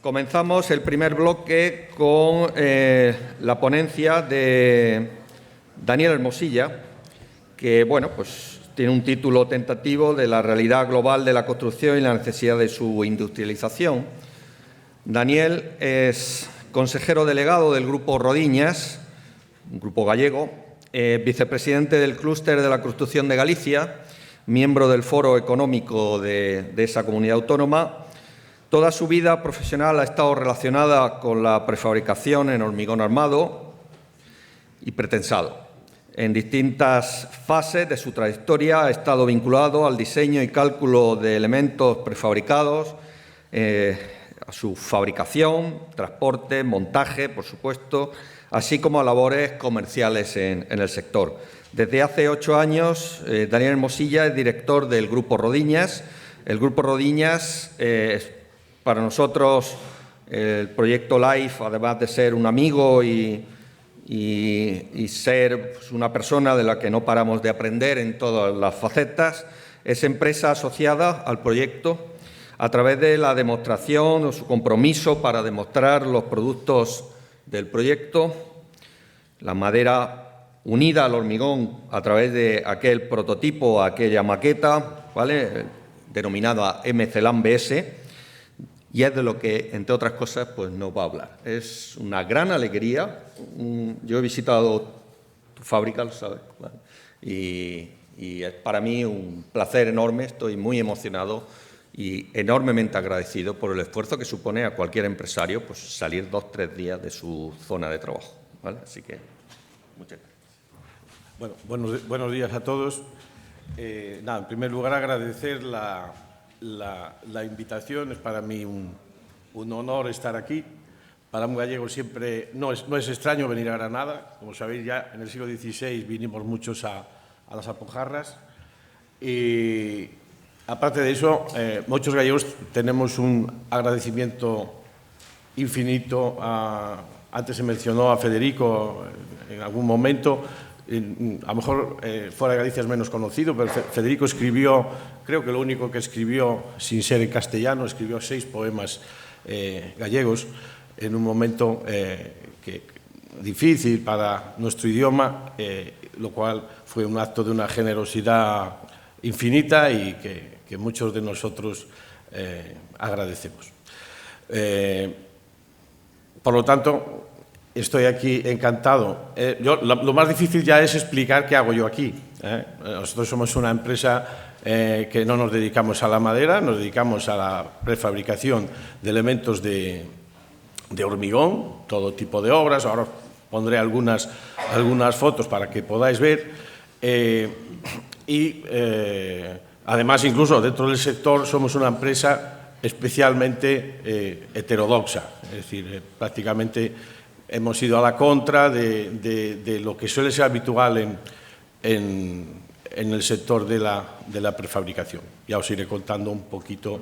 Comenzamos el primer bloque con la ponencia de Daniel Hermosilla, que pues tiene un título tentativo de la realidad global de la construcción y la necesidad de su industrialización. Daniel es consejero delegado del Grupo Rodiñas, un grupo gallego, vicepresidente del Clúster de la Construcción de Galicia, miembro del Foro Económico de esa comunidad autónoma. Toda su vida profesional ha estado relacionada con la prefabricación en hormigón armado y pretensado. En distintas fases de su trayectoria ha estado vinculado al diseño y cálculo de elementos prefabricados, a su fabricación, transporte, montaje, por supuesto, así como a labores comerciales en el sector. Desde hace 8 años, Daniel Hermosilla es director del Grupo Rodiñas. El Grupo Rodiñas es para nosotros el proyecto LIFE, además de ser un amigo y ser una persona de la que no paramos de aprender en todas las facetas, es empresa asociada al proyecto a través de la demostración o su compromiso para demostrar los productos del proyecto, la madera unida al hormigón a través de aquel prototipo, aquella maqueta, ¿vale?, denominada MCLAM-BS, y es de lo que, entre otras cosas, nos va a hablar. Es una gran alegría. Yo he visitado tu fábrica, lo sabes, ¿vale? Y es para mí un placer enorme. Estoy muy emocionado y enormemente agradecido por el esfuerzo que supone a cualquier empresario salir 2 o 3 días de su zona de trabajo, ¿vale? Así que, muchas gracias. Bueno, buenos días a todos. En primer lugar, agradecer la invitación. Es para mí un honor estar aquí. Para un gallego siempre no es extraño venir a Granada. Como sabéis, ya en el siglo XVI vinimos muchos a las Alpujarras. Y aparte de eso, muchos gallegos tenemos un agradecimiento infinito. Antes se mencionó a Federico en algún momento. A lo mejor fuera de Galicia es menos conocido, pero Federico escribió, creo que lo único que escribió, sin ser en castellano, escribió 6 poemas gallegos en un momento difícil para nuestro idioma, lo cual fue un acto de una generosidad infinita y que muchos de nosotros agradecemos. Por lo tanto, estoy aquí encantado. Lo más difícil ya es explicar qué hago yo aquí. Nosotros somos una empresa que no nos dedicamos a la madera, nos dedicamos a la prefabricación de elementos de hormigón, todo tipo de obras. Ahora os pondré algunas fotos para que podáis ver. Además, incluso dentro del sector, somos una empresa especialmente heterodoxa. Es decir, prácticamente hemos ido a la contra de lo que suele ser habitual en el sector de la prefabricación. Ya os iré contando un poquito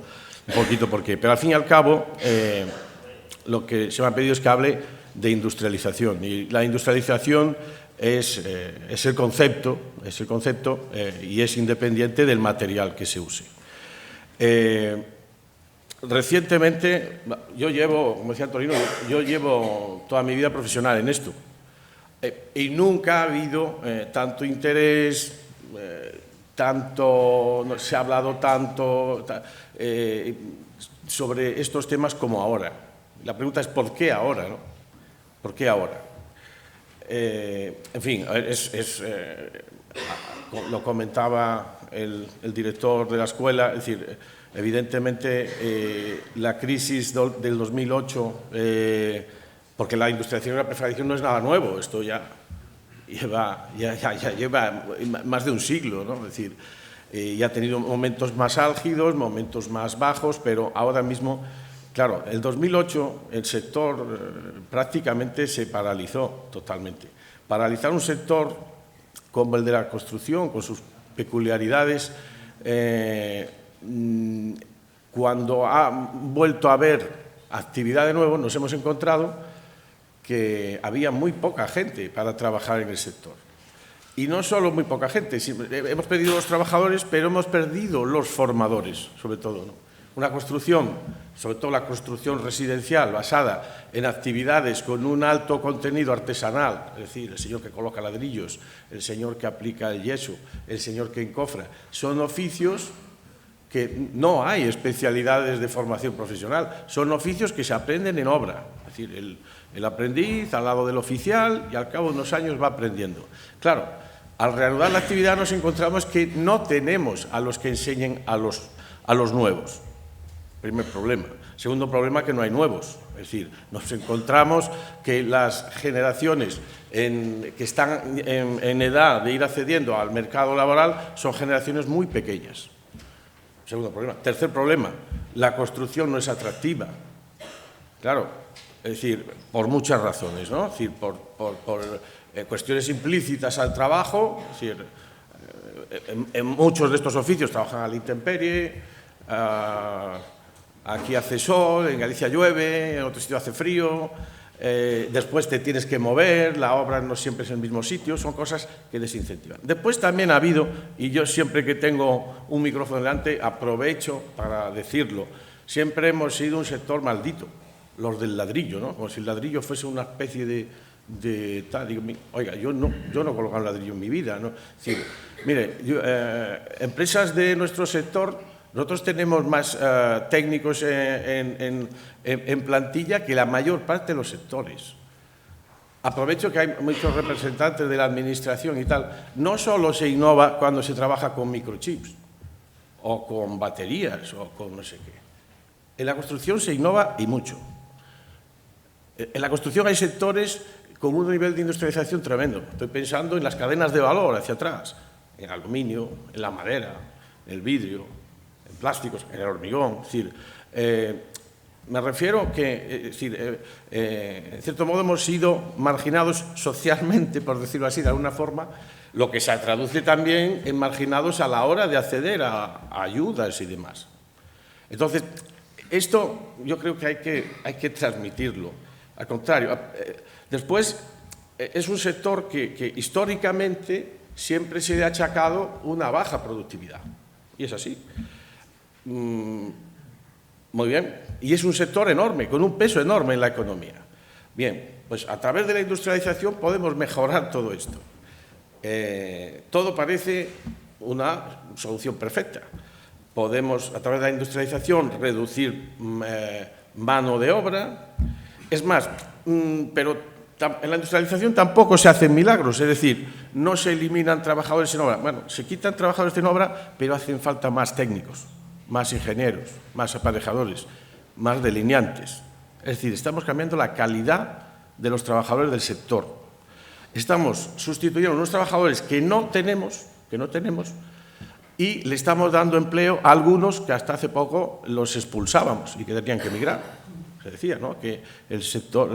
por qué. Pero al fin y al cabo, lo que se me ha pedido es que hable de industrialización. Y la industrialización es el concepto y es independiente del material que se use. Recientemente, como decía Antonino, yo llevo toda mi vida profesional en esto y nunca ha habido tanto interés, se ha hablado tanto sobre estos temas como ahora. La pregunta es ¿por qué ahora, no? ¿Por qué ahora? En fin, lo comentaba el director de la escuela, es decir, evidentemente, la crisis del 2008, porque la industrialización y la prefabricación no es nada nuevo, esto ya lleva más de un siglo, ¿no? Es decir, ya ha tenido momentos más álgidos, momentos más bajos, pero ahora mismo, claro, el 2008 el sector prácticamente se paralizó totalmente. Paralizar un sector como el de la construcción, con sus peculiaridades, cuando ha vuelto a haber actividad de nuevo, nos hemos encontrado que había muy poca gente para trabajar en el sector. Y no solo muy poca gente, hemos perdido los trabajadores, pero hemos perdido los formadores, sobre todo, ¿no? una construcción, sobre todo la construcción residencial, basada en actividades con un alto contenido artesanal, es decir, el señor que coloca ladrillos, el señor que aplica el yeso, el señor que encofra, son oficios que no hay especialidades de formación profesional, son oficios que se aprenden en obra. Es decir, el aprendiz al lado del oficial y al cabo de unos años va aprendiendo. Claro, al reanudar la actividad nos encontramos que no tenemos a los que enseñen a los nuevos. Primer problema. Segundo problema, que no hay nuevos. Es decir, nos encontramos que las generaciones que están en edad de ir accediendo al mercado laboral son generaciones muy pequeñas. Segundo problema. Tercer problema, la construcción no es atractiva. Claro, es decir, por muchas razones, ¿no? Es decir, por cuestiones implícitas al trabajo, es decir, en muchos de estos oficios trabajan a la intemperie, aquí hace sol, en Galicia llueve, en otro sitio hace frío, después te tienes que mover, la obra no siempre es en el mismo sitio, son cosas que desincentivan. Después también ha habido, y yo siempre que tengo un micrófono delante aprovecho para decirlo, siempre hemos sido un sector maldito, los del ladrillo, ¿no? Como si el ladrillo fuese una especie de tal. Digo, oiga, yo no he colocado un ladrillo en mi vida, ¿no? Es decir, mire, empresas de nuestro sector, nosotros tenemos más técnicos en plantilla que la mayor parte de los sectores. Aprovecho que hay muchos representantes de la administración y tal. No solo se innova cuando se trabaja con microchips o con baterías o con no sé qué. En la construcción se innova y mucho. En la construcción hay sectores con un nivel de industrialización tremendo. Estoy pensando en las cadenas de valor hacia atrás, en aluminio, en la madera, en el vidrio, en plásticos, en el hormigón. Es decir, me refiero que, en cierto modo, hemos sido marginados socialmente, por decirlo así, de alguna forma, lo que se traduce también en marginados a la hora de acceder a ayudas y demás. Entonces, esto yo creo que hay que transmitirlo. Al contrario, después es un sector que históricamente siempre se le ha achacado una baja productividad. Y es así. Muy bien. Y es un sector enorme, con un peso enorme en la economía. Bien, pues a través de la industrialización podemos mejorar todo esto. Todo parece una solución perfecta. Podemos, a través de la industrialización, reducir mano de obra. Es más, pero en la industrialización tampoco se hacen milagros, es decir, no se eliminan trabajadores en obra. Bueno, se quitan trabajadores en obra, pero hacen falta más técnicos, más ingenieros, más aparejadores, más delineantes. Es decir, estamos cambiando la calidad de los trabajadores del sector. Estamos sustituyendo a unos trabajadores que no tenemos y le estamos dando empleo a algunos que hasta hace poco los expulsábamos y que tenían que emigrar. Se decía, ¿no?, que el sector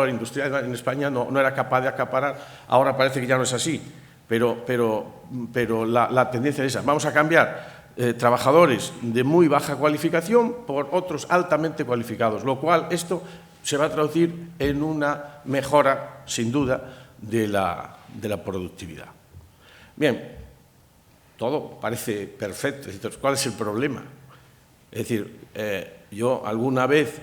industrial en España no era capaz de acaparar. Ahora parece que ya no es así, pero la tendencia es esa. Vamos a cambiar trabajadores de muy baja cualificación por otros altamente cualificados, lo cual esto se va a traducir en una mejora, sin duda, de la productividad. Bien, todo parece perfecto. Entonces, ¿cuál es el problema? Es decir, yo alguna vez,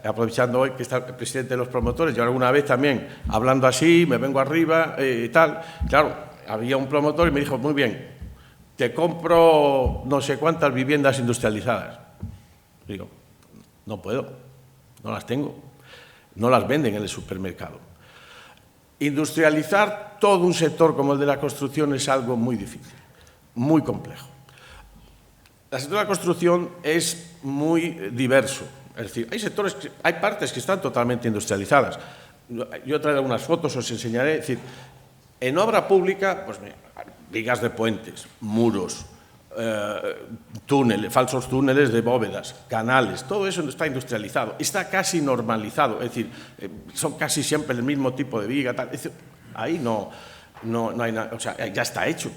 aprovechando hoy que está el presidente de los promotores, yo alguna vez también, hablando así, me vengo arriba y tal, claro, había un promotor y me dijo, muy bien, te compro no sé cuántas viviendas industrializadas. Digo, no puedo, no las tengo, no las venden en el supermercado. Industrializar todo un sector como el de la construcción es algo muy difícil, muy complejo. El sector de la construcción es muy diverso, es decir, hay partes que están totalmente industrializadas. Yo traeré algunas fotos, os enseñaré. Es decir, en obra pública, pues vigas de puentes, muros, túneles, falsos túneles de bóvedas, canales, todo eso está industrializado, está casi normalizado, es decir, son casi siempre el mismo tipo de viga, tal. Es decir, ahí no hay nada, o sea, ya está hecho.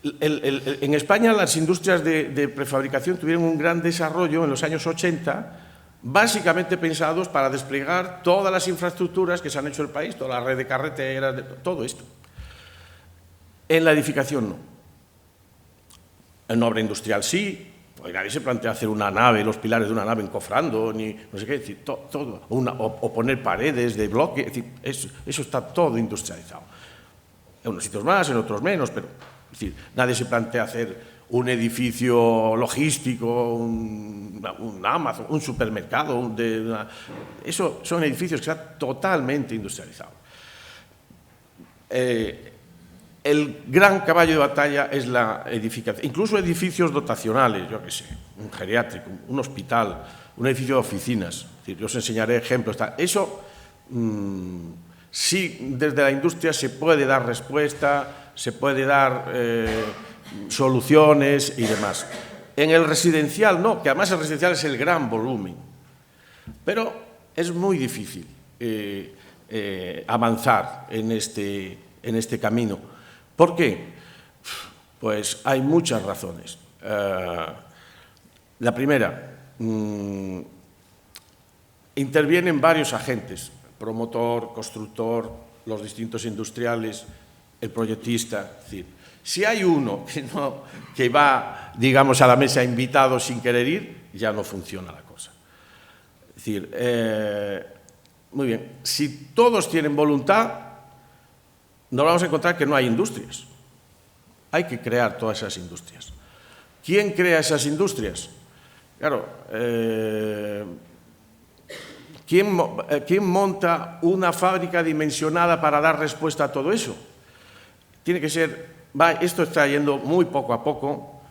En España las industrias de prefabricación tuvieron un gran desarrollo en los años 80, básicamente pensados para desplegar todas las infraestructuras que se han hecho en el país, toda la red de carreteras, todo esto. En la edificación no. En obra industrial sí, pues nadie se plantea hacer una nave, los pilares de una nave encofrando, ni no sé qué, es decir, todo, o poner paredes de bloque, es decir, eso está todo industrializado. En unos sitios más, en otros menos, pero es decir, nadie se plantea hacer un edificio logístico, un Amazon, un supermercado, eso son edificios que están totalmente industrializados. El gran caballo de batalla es la edificación, incluso edificios dotacionales, yo qué sé, un geriátrico, un hospital, un edificio de oficinas. Es decir, yo os enseñaré ejemplos. Eso sí, desde la industria se puede dar respuesta, se puede dar soluciones y demás. En el residencial no, que además el residencial es el gran volumen, pero es muy difícil avanzar en este camino. ¿Por qué? Pues hay muchas razones. La primera, intervienen varios agentes, promotor, constructor, los distintos industriales, el proyectista. Es decir, si hay uno que va, digamos, a la mesa invitado sin querer ir, ya no funciona la cosa. Es decir, muy bien, si todos tienen voluntad, nos vamos a encontrar que no hay industrias. Hay que crear todas esas industrias. ¿Quién crea esas industrias? Claro, ¿quién monta una fábrica dimensionada para dar respuesta a todo eso? Tiene que ser, esto está yendo muy poco a poco,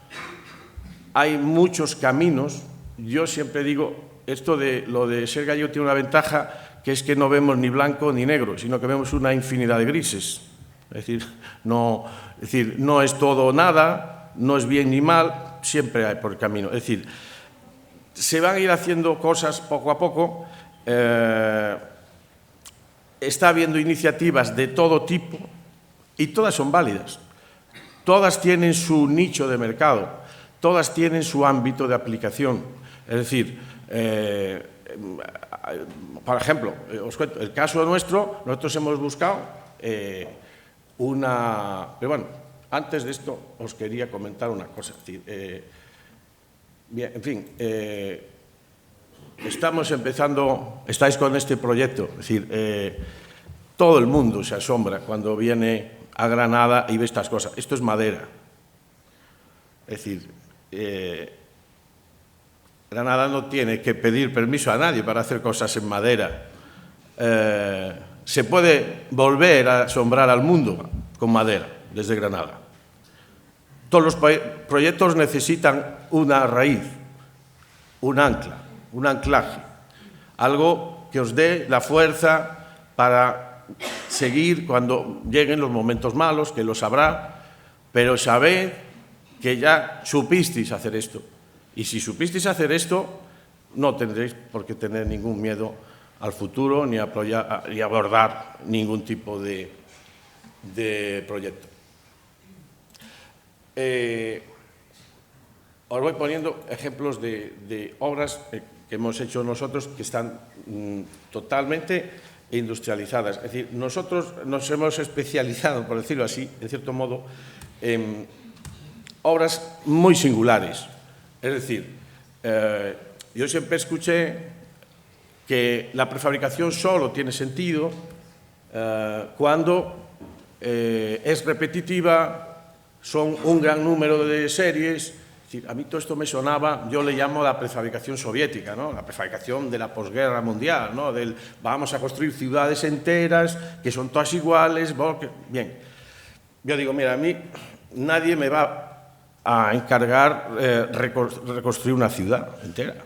hay muchos caminos. Yo siempre digo, lo de ser gallego tiene una ventaja, que es que no vemos ni blanco ni negro, sino que vemos una infinidad de grises. Es decir, no es todo o nada, no es bien ni mal, siempre hay por el camino. Es decir, se van a ir haciendo cosas poco a poco. Está habiendo iniciativas de todo tipo y todas son válidas. Todas tienen su nicho de mercado, todas tienen su ámbito de aplicación. Es decir, por ejemplo, os cuento, el caso nuestro, nosotros hemos buscado pero bueno, antes de esto os quería comentar una cosa. Es decir, bien, en fin, estamos empezando, estáis con este proyecto, es decir, todo el mundo se asombra cuando viene a Granada y ve estas cosas. Esto es madera. Es decir, Granada no tiene que pedir permiso a nadie para hacer cosas en madera. Se puede volver a asombrar al mundo con madera desde Granada. Todos los proyectos necesitan una raíz, un ancla, un anclaje, algo que os dé la fuerza para seguir cuando lleguen los momentos malos, que lo sabrá, pero sabed que ya supisteis hacer esto. Y si supisteis hacer esto, no tendréis por qué tener ningún miedo al futuro ni abordar ningún tipo de proyecto. Os voy poniendo ejemplos de obras que hemos hecho nosotros que están totalmente industrializadas. Es decir, nosotros nos hemos especializado, por decirlo así, en cierto modo, en obras muy singulares. Es decir, yo siempre escuché que la prefabricación solo tiene sentido cuando es repetitiva, son un gran número de series. Es decir, a mí todo esto me sonaba, yo le llamo la prefabricación soviética, ¿no? La prefabricación de la posguerra mundial, ¿no? Vamos a construir ciudades enteras que son todas iguales. Bien, yo digo, mira, a mí nadie me va a encargar reconstruir una ciudad entera.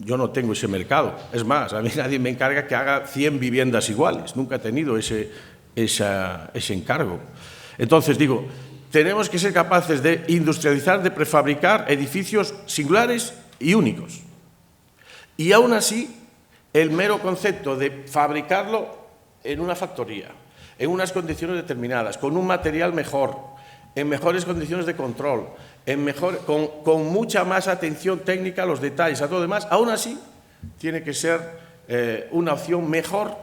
Yo no tengo ese mercado. Es más, a mí nadie me encarga que haga 100 viviendas iguales. Nunca he tenido ese encargo. Entonces, digo, tenemos que ser capaces de industrializar, de prefabricar edificios singulares y únicos. Y aún así, el mero concepto de fabricarlo en una factoría, en unas condiciones determinadas, con un material mejor, en mejores condiciones de control, con mucha más atención técnica a los detalles, a todo lo demás, aún así tiene que ser una opción mejor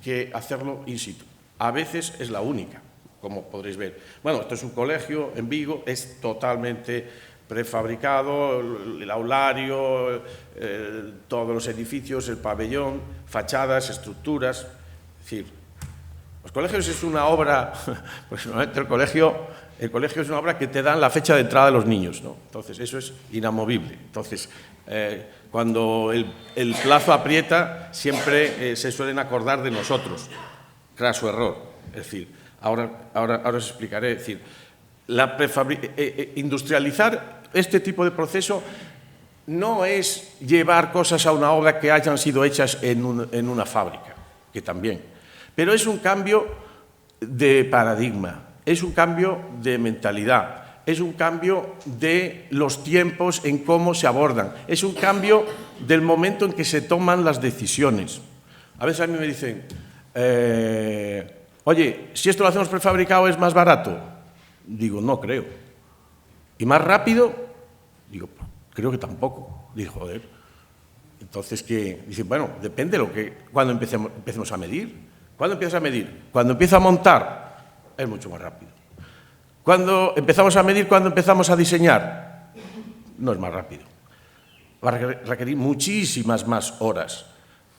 que hacerlo in situ. A veces es la única, como podréis ver. Bueno, esto es un colegio en Vigo, es totalmente prefabricado, el aulario, todos los edificios, el pabellón, fachadas, estructuras. Es decir, los colegios es una obra, pues normalmente el colegio es una obra que te dan la fecha de entrada de los niños, ¿no? Entonces, eso es inamovible. Entonces, cuando el plazo aprieta, siempre se suelen acordar de nosotros. Craso error. Es decir, ahora os explicaré. Es decir, industrializar este tipo de proceso no es llevar cosas a una obra que hayan sido hechas en una fábrica, que también, pero es un cambio de paradigma, es un cambio de mentalidad, es un cambio de los tiempos en cómo se abordan, es un cambio del momento en que se toman las decisiones. A veces a mí me dicen, oye, si esto lo hacemos prefabricado, ¿es más barato? Digo, no creo. ¿Y más rápido? Digo, creo que tampoco. Digo, joder. Entonces, ¿qué? Dice, bueno, depende cuando empecemos a medir. ¿Cuándo empiezas a medir? Cuando empieza a montar, es mucho más rápido. Cuando empezamos a medir, cuando empezamos a diseñar, no es más rápido. Va a requerir muchísimas más horas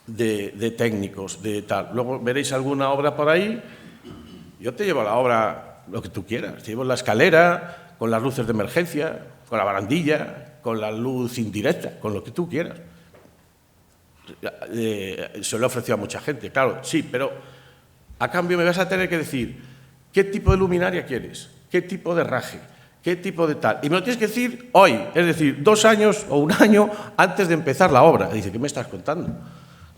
de técnicos, de tal. Luego veréis alguna obra por ahí. Yo te llevo a la obra lo que tú quieras. Te llevo la escalera, con las luces de emergencia, con la barandilla, con la luz indirecta, con lo que tú quieras. Se lo he ofrecido a mucha gente, claro, sí, pero a cambio me vas a tener que decir qué tipo de luminaria quieres, qué tipo de raje, qué tipo de tal. Y me lo tienes que decir hoy, es decir, 2 años o 1 año antes de empezar la obra. Dice, ¿qué me estás contando?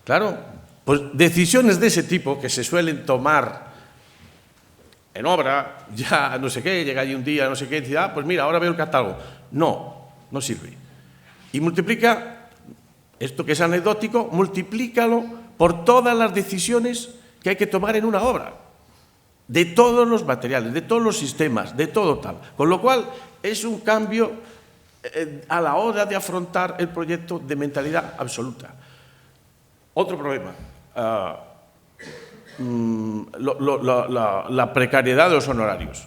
Claro, pues decisiones de ese tipo que se suelen tomar en obra, ya no sé qué, llega allí un día, no sé qué, y dice, pues mira, ahora veo el catálogo. No, no sirve. Y multiplica esto que es anecdótico, multiplícalo por todas las decisiones que hay que tomar en una obra, de todos los materiales, de todos los sistemas, de todo tal. Con lo cual, es un cambio a la hora de afrontar el proyecto de mentalidad absoluta. Otro problema, la precariedad de los honorarios.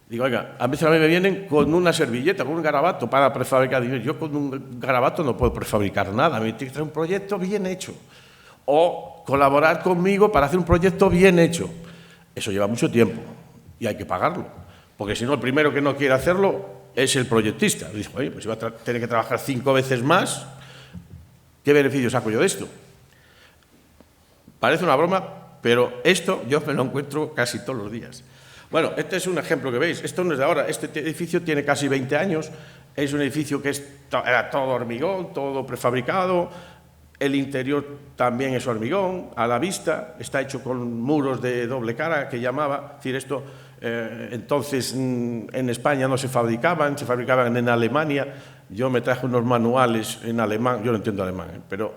Digo, oiga, a veces a mí me vienen con una servilleta, con un garabato para prefabricar. Digo, yo con un garabato no puedo prefabricar nada, me tiene que traer un proyecto bien hecho. O colaborar conmigo para hacer un proyecto bien hecho. Eso lleva mucho tiempo y hay que pagarlo. Porque si no, el primero que no quiere hacerlo es el proyectista. Dice, oye, pues si va a tener que trabajar 5 veces más, ¿qué beneficio saco yo de esto? Parece una broma, pero esto yo me lo encuentro casi todos los días. Bueno, este es un ejemplo que veis. Esto no es de ahora. Este edificio tiene casi 20 años. Es un edificio que era todo hormigón, todo prefabricado. El interior también es hormigón, a la vista. Está hecho con muros de doble cara, que llamaba. Es decir, esto entonces en España no se fabricaban, se fabricaban en Alemania. Yo me traje unos manuales en alemán. Yo no entiendo alemán, pero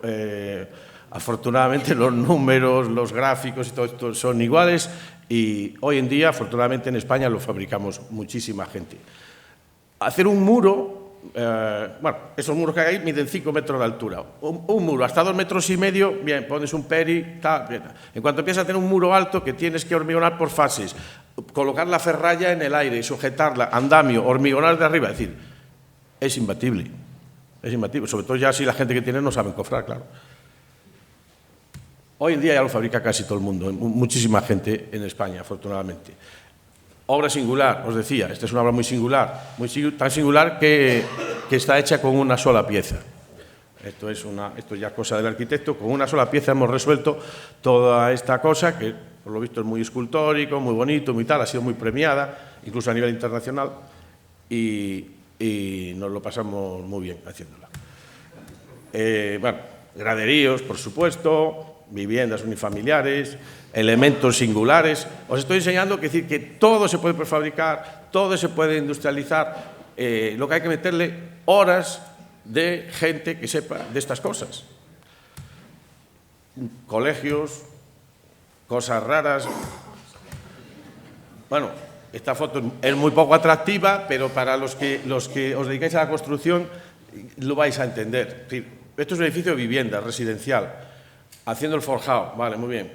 afortunadamente los números, los gráficos y todo esto son iguales. Y hoy en día, afortunadamente, en España lo fabricamos muchísima gente. Hacer un muro, bueno, esos muros que hay ahí miden 5 metros de altura. Un muro hasta 2,5 metros, bien, pones un peri, tal, bien. En cuanto empiezas a tener un muro alto que tienes que hormigonar por fases, colocar la ferralla en el aire, sujetarla, andamio, hormigonar de arriba, es decir, es imbatible, sobre todo ya si la gente que tiene no sabe encofrar, claro. Hoy en día ya lo fabrica casi todo el mundo, muchísima gente en España, afortunadamente. Obra singular, os decía, esta es una obra muy singular, tan singular que está hecha con una sola pieza. Esto ya es cosa del arquitecto, con una sola pieza hemos resuelto toda esta cosa, que por lo visto es muy escultórico, muy bonito, muy tal, ha sido muy premiada, incluso a nivel internacional, y nos lo pasamos muy bien haciéndola. Bueno, graderíos, por supuesto, viviendas unifamiliares, elementos singulares. Os estoy enseñando que todo se puede prefabricar, todo se puede industrializar. Lo que hay que meterle horas de gente que sepa de estas cosas. Colegios, cosas raras. Bueno, esta foto es muy poco atractiva, pero para los que os dedicáis a la construcción lo vais a entender. Esto es un edificio de vivienda residencial. Haciendo el forjado, vale, muy bien.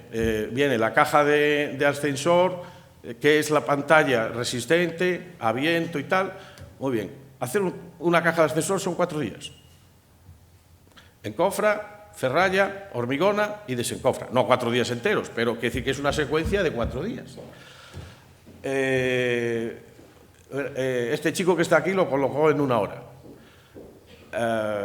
Viene la caja de ascensor, que es la pantalla resistente, a viento y tal. Muy bien. hacer una caja de ascensor son 4 días. Encofra, ferralla, hormigona y desencofra. No 4 días enteros, pero quiere decir que es una secuencia de 4 días. Este chico que está aquí lo colocó en 1 hora.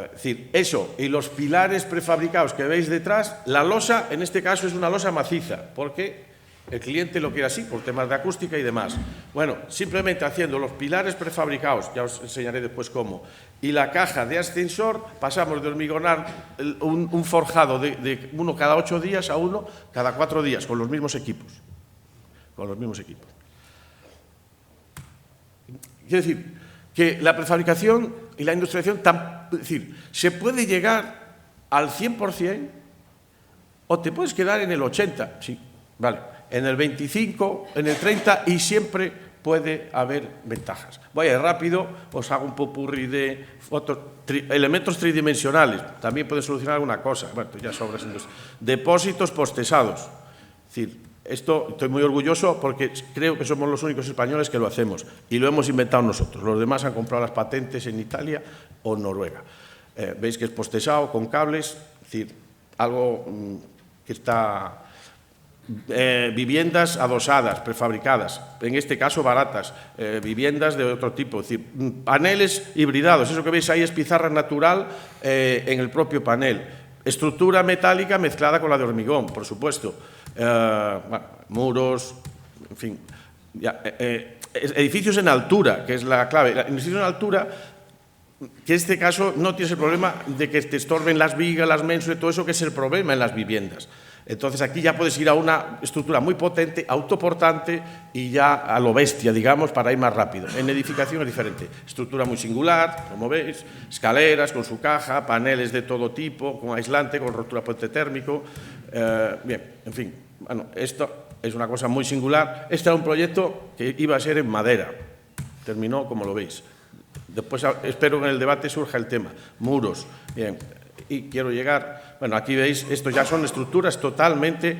Es decir, eso y los pilares prefabricados que veis detrás, la losa en este caso es una losa maciza, porque el cliente lo quiere así, por temas de acústica y demás. Bueno, simplemente haciendo los pilares prefabricados, ya os enseñaré después cómo, y la caja de ascensor, pasamos de hormigonar un forjado de uno cada 8 días a uno cada 4 días, con los mismos equipos. Con los mismos equipos. Quiero decir que la prefabricación y la industrialización, es decir, se puede llegar al 100% o te puedes quedar en el 80%, sí, vale, en el 25%, en el 30% y siempre puede haber ventajas. Voy a ir rápido, os hago un popurrí de fotos, elementos tridimensionales, también pueden solucionar alguna cosa, bueno, ya sobras. Depósitos postesados, es decir, esto estoy muy orgulloso porque creo que somos los únicos españoles que lo hacemos y lo hemos inventado nosotros. Los demás han comprado las patentes en Italia o en Noruega. Veis que es postesado con cables, es decir, algo que está... viviendas adosadas, prefabricadas, en este caso baratas, viviendas de otro tipo, es decir, paneles hibridados, eso que veis ahí es pizarra natural en el propio panel, estructura metálica mezclada con la de hormigón, por supuesto, bueno, muros, en fin, edificios en altura, que es la clave, edificios en altura, que en este caso no tienes el problema de que te estorben las vigas, las mensuras, todo eso que es el problema en las viviendas. Entonces, aquí ya puedes ir a una estructura muy potente, autoportante y ya a lo bestia, digamos, para ir más rápido. En edificación es diferente. Estructura muy singular, como veis, escaleras con su caja, paneles de todo tipo, con aislante, con rotura puente térmico. Bien, en fin, bueno, esto es una cosa muy singular. Este era un proyecto que iba a ser en madera. Terminó como lo veis. Después, espero que en el debate surja el tema. Muros, bien. Y quiero llegar, bueno, aquí veis, esto ya son estructuras totalmente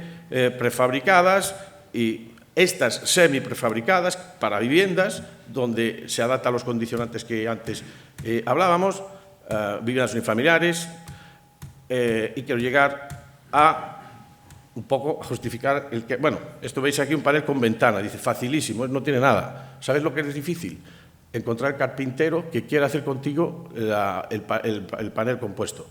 prefabricadas y estas semi-prefabricadas para viviendas, donde se adapta a los condicionantes que antes hablábamos, viviendas unifamiliares, y quiero llegar a un poco a justificar el que, bueno, esto veis aquí un panel con ventana, dice facilísimo, no tiene nada. ¿Sabes lo que es difícil? Encontrar carpintero que quiera hacer contigo el panel compuesto.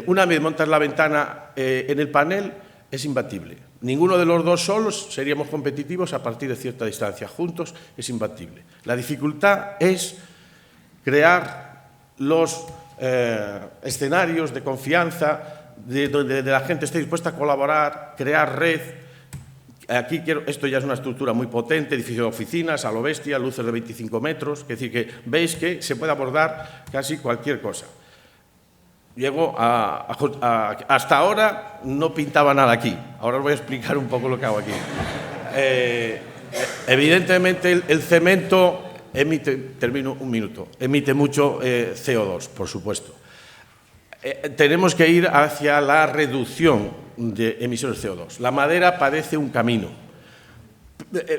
Una vez montas la ventana en el panel, es imbatible. Ninguno de los dos solos seríamos competitivos a partir de cierta distancia. Juntos es imbatible. La dificultad es crear los escenarios de confianza, donde la gente esté dispuesta a colaborar, crear red. Aquí esto ya es una estructura muy potente, edificio de oficinas, a lo bestia, luces de 25 metros, es decir, que veis que se puede abordar casi cualquier cosa. Llego hasta ahora no pintaba nada aquí, ahora os voy a explicar un poco lo que hago aquí. Evidentemente el cemento emite, termino un minuto, emite mucho CO2, por supuesto. Tenemos que ir hacia la reducción de emisiones de CO2. La madera parece un camino,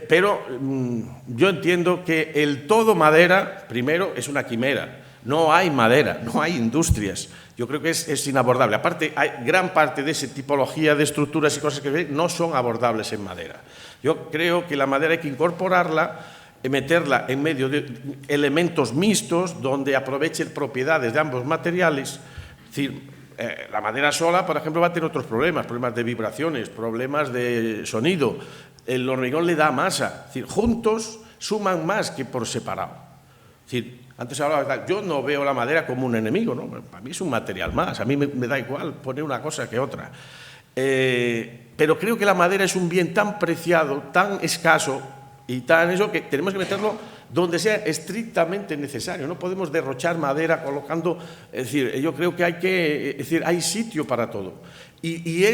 pero yo entiendo que el todo madera, primero, es una quimera. No hay madera, no hay industrias. Yo creo que es inabordable. Aparte, hay gran parte de esa tipología de estructuras y cosas que veis no son abordables en madera. Yo creo que la madera hay que incorporarla, meterla en medio de elementos mixtos donde aprovechen propiedades de ambos materiales. Es decir, la madera sola, por ejemplo, va a tener otros problemas de vibraciones, problemas de sonido. El hormigón le da masa. Es decir, juntos suman más que por separado. Es decir, antes hablaba, yo no veo la madera como un enemigo, ¿no? Para mí es un material más, a mí me da igual poner una cosa que otra. Pero creo que la madera es un bien tan preciado, tan escaso y tan eso que tenemos que meterlo donde sea estrictamente necesario. No podemos derrochar madera colocando, es decir, yo creo que es decir, hay sitio para todo. Y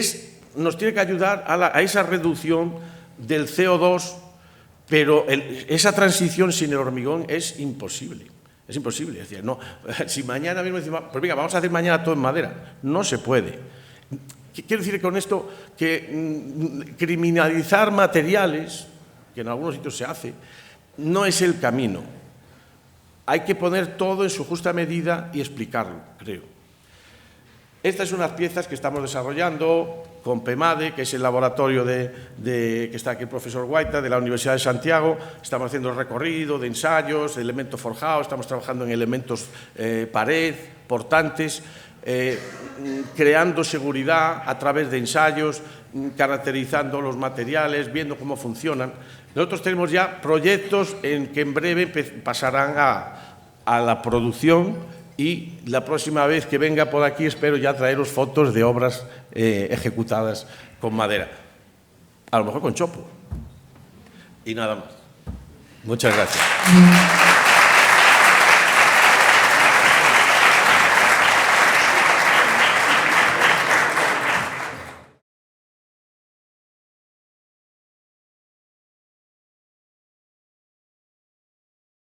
nos tiene que ayudar a esa reducción del CO2, pero esa transición sin el hormigón es imposible. Es imposible. Es decir, no, si mañana mismo decimos, pues venga, vamos a hacer mañana todo en madera. No se puede. Quiero decir con esto que criminalizar materiales, que en algunos sitios se hace, no es el camino. hay que poner todo en su justa medida y explicarlo, creo. Estas son unas piezas que estamos desarrollando con PEMADE, que es el laboratorio que está aquí el profesor Guaita, de la Universidad de Santiago. Estamos haciendo el recorrido de ensayos, de elementos forjados, estamos trabajando en elementos pared, portantes, creando seguridad a través de ensayos, caracterizando los materiales, viendo cómo funcionan. Nosotros tenemos ya proyectos que en breve pasarán a la producción, y la próxima vez que venga por aquí espero ya traeros fotos de obras ejecutadas con madera. A lo mejor con chopo. Y nada más. Muchas gracias.